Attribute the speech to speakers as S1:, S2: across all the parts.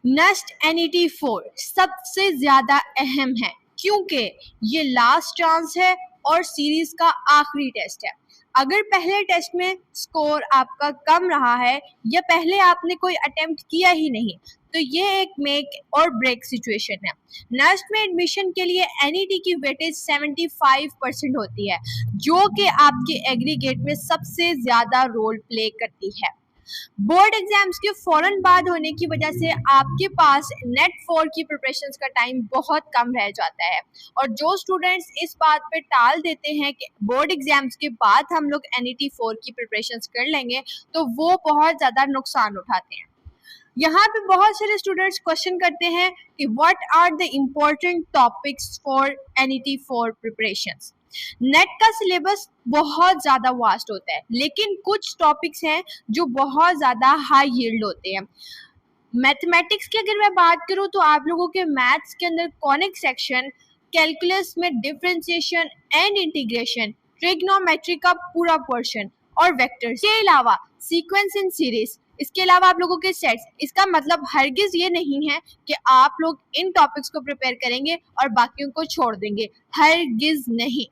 S1: Nest NET4 सबसे ज्यादा अहम है क्योंकि ये लास्ट चांस है और सीरीज का आखिरी टेस्ट है। अगर पहले टेस्ट में स्कोर आपका कम रहा है या पहले आपने कोई अटेम्प्ट किया ही नहीं तो ये एक मेक और ब्रेक सिचुएशन है। नेस्ट में एडमिशन के लिए NET की वेटेज 75% होती है जो कि आपके एग्रीगेट में सबसे ज्यादा रोल प्ले करती है। बोर्ड एग्जाम्स के फौरन बाद होने की वजह से आपके पास नेट 4 की प्रिपरेशंस का टाइम बहुत कम रह जाता है और जो स्टूडेंट्स इस बात पे टाल देते हैं कि बोर्ड एग्जाम्स के बाद हम लोग NET4 की प्रिपरेशंस कर लेंगे तो वो बहुत ज़्यादा नुकसान उठाते हैं। यहाँ पे बहुत सारे स्टूडेंट्स क्वेश्चन करते हैं कि what are the important topics for NET4 preparations. NET का सिलेबस बहुत ज़्यादा वास्ट होता है लेकिन कुछ टॉपिक्स हैं जो बहुत ज़्यादा हाई यील्ड होते हैं। मैथमेटिक्स की अगर मैं बात करूँ तो आप लोगों के मैथ्स के अंदर कॉनिक सेक्शन, कैलकुलस में डिफरेंशिएशन एंड इंटीग्रेशन, ट्रिग्नोमेट्री का पूरा पोर्शन और वेक्टर्स के अलावा सीक्वेंस इन सीरीज, इसके अलावा आप लोगों के सेट्स। इसका मतलब हरगिज ये नहीं है कि आप लोग इन टॉपिक्स को प्रिपेयर करेंगे और बाकियों को छोड़ देंगे, हरगिज नहीं।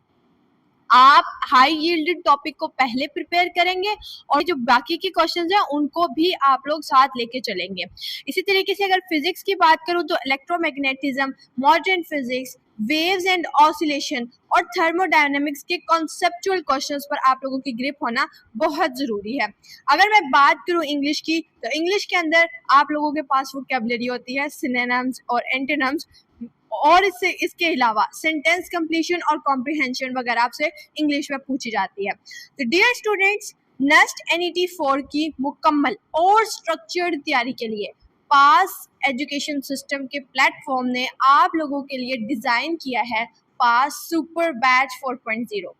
S1: आप हाई यील्डेड टॉपिक को पहले प्रिपेयर करेंगे और जो बाकी के क्वेश्चंस हैं उनको भी आप लोग साथ लेके चलेंगे। इसी तरीके से अगर फिजिक्स की बात करूं तो electromagnetism, modern physics, waves and oscillation और थर्मोडायनेमिक्स के कॉन्सेप्चुअल क्वेश्चंस पर आप लोगों की ग्रिप होना बहुत ज़रूरी है। अगर मैं बात करूं इंग्लिश की तो इंग्लिश के अंदर आप लोगों के पास वोकैबुलरी होती है, सिनोनिम्स और एंटोनिम्स, और इसके अलावा सेंटेंस कंप्लीशन और कॉम्प्रिहेंशन वगैरह आपसे इंग्लिश में पूछी जाती है। तो डियर स्टूडेंट्स, नेस्ट NET4 की मुकम्मल और स्ट्रक्चर्ड तैयारी के लिए पास एजुकेशन सिस्टम के प्लेटफॉर्म ने आप लोगों के लिए डिज़ाइन किया है पास सुपर बैच 4.0।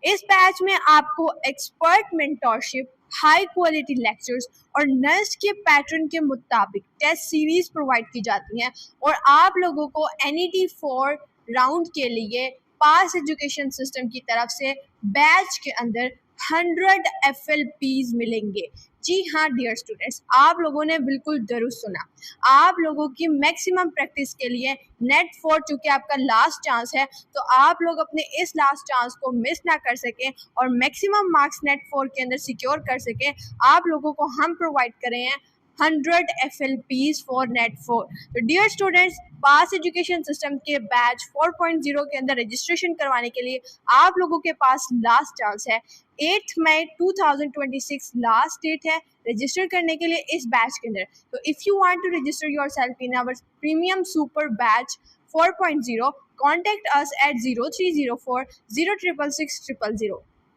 S1: इस बैच में आपको expert mentorship, high quality lectures और नेस्ट के पैटर्न के मुताबिक टेस्ट सीरीज प्रोवाइड की जाती हैं और आप लोगों को NET4 राउंड के लिए पास एजुकेशन सिस्टम की तरफ से बैच के अंदर 100 FLPs मिलेंगे। जी हाँ डियर स्टूडेंट्स, आप लोगों ने बिल्कुल दुरुस्त सुना। आप लोगों की मैक्सिमम प्रैक्टिस के लिए नेट 4 चूँकि आपका लास्ट चांस है तो आप लोग अपने इस लास्ट चांस को मिस ना कर सकें और मैक्सिमम मार्क्स नेट 4 के अंदर सिक्योर कर सकें, आप लोगों को हम प्रोवाइड कर रहे हैं 100 FLPs फॉर नेट 4। तो डियर स्टूडेंट्स, पास एजुकेशन सिस्टम के बैच 4.0 के अंदर रजिस्ट्रेशन करवाने के लिए आप लोगों के पास लास्ट चांस है। 8 मई 2026 लास्ट डेट है रजिस्टर करने के लिए इस बैच के अंदर। तो if you want to register yourself in our premium super batch 4.0, contact us at 0304 0666 000।